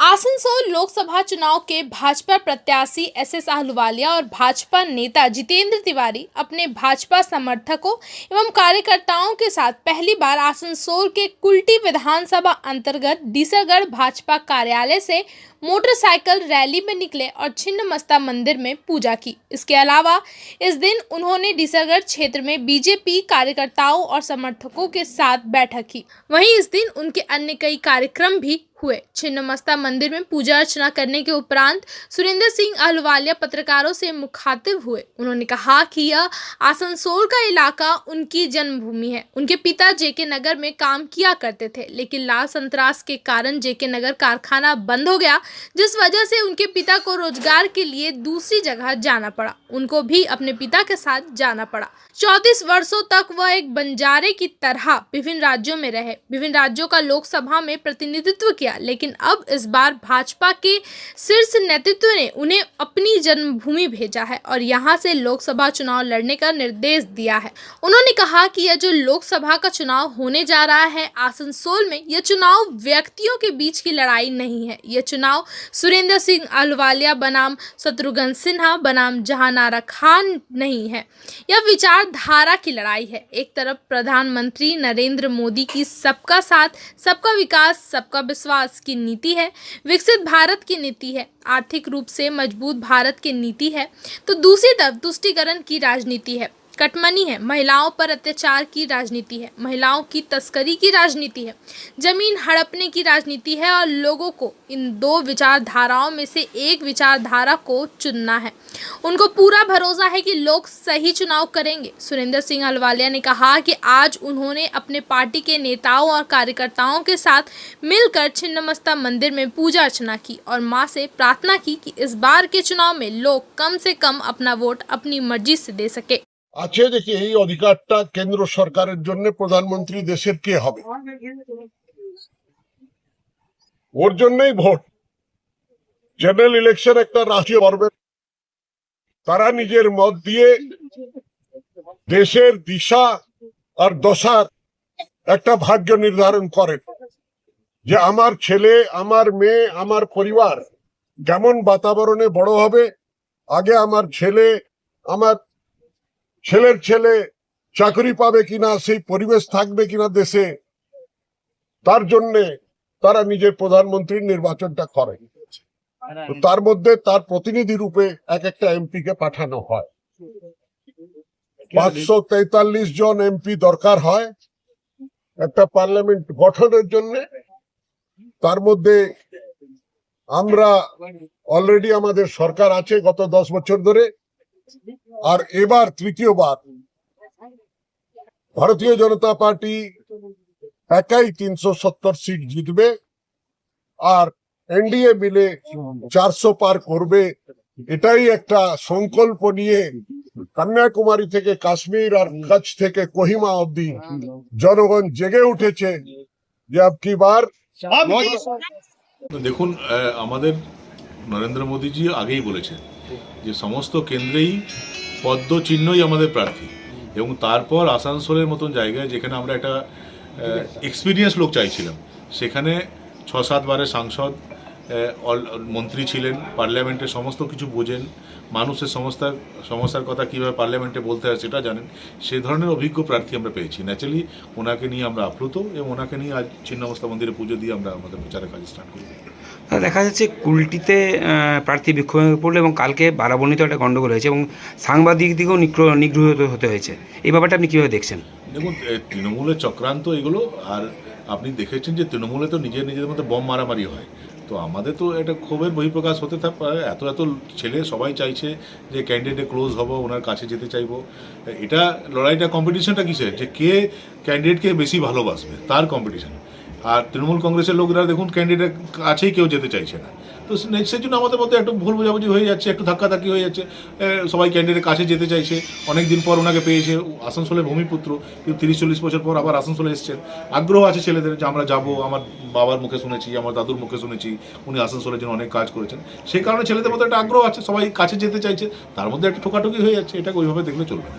आसनसोल लोकसभा चुनाव के भाजपा प्रत्याशी एस आहलूवालिया और भाजपा नेता जितेंद्र तिवारी अपने भाजपा समर्थकों एवं कार्यकर्ताओं के साथ पहली बार आसनसोल के कुल्टी विधानसभा अंतर्गत डीसागढ़ भाजपा कार्यालय से मोटरसाइकिल रैली में निकले और छिन्नमस्ता मंदिर में पूजा की। इसके अलावा इस दिन उन्होंने डीसागढ़ क्षेत्र में बीजेपी कार्यकर्ताओं और समर्थकों के साथ बैठक की। वहीं इस दिन उनके अन्य कई कार्यक्रम भी हुए। छिन्नमस्ता मंदिर में पूजा अर्चना करने के उपरांत सुरेंद्र सिंह आहलूवालिया पत्रकारों से मुखातिब हुए। उन्होंने कहा कि यह आसनसोल का इलाका उनकी जन्मभूमि है। उनके पिता जेके नगर में काम किया करते थे, लेकिन लाल संतरास के कारण जेके नगर कारखाना बंद हो गया, जिस वजह से उनके पिता को रोजगार के लिए दूसरी जगह जाना पड़ा। उनको भी अपने पिता के साथ जाना पड़ा। 34 वर्षों तक वह एक बंजारे की तरह विभिन्न राज्यों में रहे, विभिन्न राज्यों का लोकसभा में प्रतिनिधित्व किया, लेकिन अब इस बार भाजपा के शीर्ष नेतृत्व ने उन्हें अपनी जन्मभूमि भेजा है और यहां से लोकसभा चुनाव लड़ने का निर्देश दिया है। उन्होंने कहा कि यह जो लोकसभा का चुनाव होने जा रहा है आसनसोल में, यह चुनाव व्यक्तियों के बीच की लड़ाई नहीं है। यह चुनाव सुरेंद्र सिंह आहलूवालिया बनाम शत्रुघ्न सिन्हा बनाम जहानारा खान नहीं है, यह विचारधारा की लड़ाई है। एक तरफ प्रधानमंत्री नरेंद्र मोदी की सबका साथ, सबका विकास, सबका विश्वास की नीति है, विकसित भारत की नीति है, आर्थिक रूप से मजबूत भारत की नीति है, तो दूसरी तरफ तुष्टीकरण की राजनीति है, कटमनी है, महिलाओं पर अत्याचार की राजनीति है, महिलाओं की तस्करी की राजनीति है, जमीन हड़पने की राजनीति है और लोगों को इन दो विचारधाराओं में से एक विचारधारा को चुनना है। उनको पूरा भरोसा है कि लोग सही चुनाव करेंगे। सुरेंद्र सिंह आहलूवालिया ने कहा कि आज उन्होंने अपने पार्टी के नेताओं और कार्यकर्ताओं के साथ मिलकर छिन्नमस्ता मंदिर में पूजा अर्चना की और मां से प्रार्थना की कि इस बार के चुनाव में लोग कम से कम अपना वोट अपनी मर्जी से दे सके। আছে দেখি এই অধিকারটা কেন্দ্র সরকারের জন্য প্রধানমন্ত্রী দেশের কে হবে, ওর জন্যই ভোট। জেনারেল ইলেকশন একটা রাষ্ট্রীয় পর্ব, তারা নিজের মত দিয়ে দেশের দিশা আর দশার একটা ভাগ্য নির্ধারণ করেন যে আমার ছেলে, আমার মেয়ে, আমার পরিবার কেমন বাতাবরণে বড় হবে। আগে আমার ছেলে, আমার ছেলের ছেলে চাকরি পাবে কিনা, সেই পরিবেশ থাকবে কিনা দেশে, তার জন্য তারা নিজের প্রধানমন্ত্রীর নির্বাচনটা করে। তো তার মধ্যে তার প্রতিনিধি রূপে এক একটা এমপি কে পাঠানো হয়। 543 জন এমপি দরকার হয় একটা পার্লামেন্ট গঠনের জন্য। তার মধ্যে আমরা অলরেডি আমাদের সরকার আছে গত 10 বছর ধরে, আর এবার তৃতীয়বার ভারতীয় জনতা পার্টি একাই 370 সিট জিতবে আর এনডিএ মিলে 400 পার করবে। এটাই একটা সংকল্প নিয়ে কন্যাকুমারী থেকে কাশ্মীর আর কচ্ছ থেকে কোহিমা অবধি জনগণ জেগে উঠেছে যে আবকি বার। দেখুন, আমাদের নরেন্দ্র মোদীজি আগেই বলেছেন যে সমস্ত কেন্দ্রেই পদ্ম চিহ্নই আমাদের প্রার্থী, এবং তারপর আসানসোলের মতন জায়গায় যেখানে আমরা একটা এক্সপিরিয়েন্স লোক চাইছিলাম, সেখানে 6-7 বারের সাংসদ, মন্ত্রী ছিলেন, পার্লামেন্টে সমস্ত কিছু বোঝেন, মানুষের সমস্যার কথা কীভাবে পার্লামেন্টে বলতে হয় সেটা জানেন, সেই ধরনের অভিজ্ঞ প্রার্থী আমরা পেয়েছি। ন্যাচারালি ওনাকে নিয়ে আমরা আপ্লুত এবং ওনাকে নিয়ে আজ ছিন্নমস্তা মন্দিরে পুজো দিয়ে আমরা আমাদের প্রচারের কাজ স্টার্ট করি। দেখা যাচ্ছে কুলটিতে প্রার্থী বিক্ষোভে পড়লো এবং কালকে বারাবণীতে একটা গণ্ডগোল হয়েছে এবং সাংবাদিক দিকেও নিগৃহীত হতে হয়েছে। এই ব্যাপারটা আপনি কীভাবে দেখছেন? দেখুন, তৃণমূলের চক্রান্ত এগুলো, আর আপনি দেখেছেন যে তৃণমূলে তো নিজেদের মধ্যে বম মারামারি হয়। তো আমাদের তো এটা ক্ষোভের বহিঃপ্রকাশ হতে থাকে। এত ছেলে সবাই চাইছে যে ক্যান্ডিডেটে ক্লোজ হবো, ওনার কাছে যেতে চাইবো। এটা লড়াইটা, কম্পিটিশনটা কিসের, যে কে ক্যান্ডিডেটকে বেশি ভালোবাসবে তার কম্পিটিশন। আর তৃণমূল কংগ্রেসের লোকরা দেখুন ক্যান্ডিডেট কাছেই কেউ যেতে চাইছে না। তো সেই জন্য আমাদের মধ্যে একটু ভুল বোঝাবুঝি হয়ে যাচ্ছে, একটু ধাক্কাধাক্কি হয়ে যাচ্ছে। সবাই ক্যান্ডিডেট কাছে যেতে চাইছে, অনেক দিন পর ওনাকে পেয়েছে, আসানসোলের ভূমিপুত্র, কিন্তু 30-40 বছর পর আবার আসানসোলে এসছেন। আগ্রহ আছে ছেলেদের যে আমরা যাব, আমার বাবার মুখে শুনেছি, আমার দাদুর মুখে শুনেছি উনি আসানসোলের জন্য অনেক কাজ করেছেন। সেই কারণে ছেলেদের মধ্যে একটা আগ্রহ আছে, সবাই কাছে যেতে চাইছে, তার মধ্যে একটা ঠোকাঠুকি হয়ে যাচ্ছে। এটাকে ওইভাবে দেখলে চলবে না।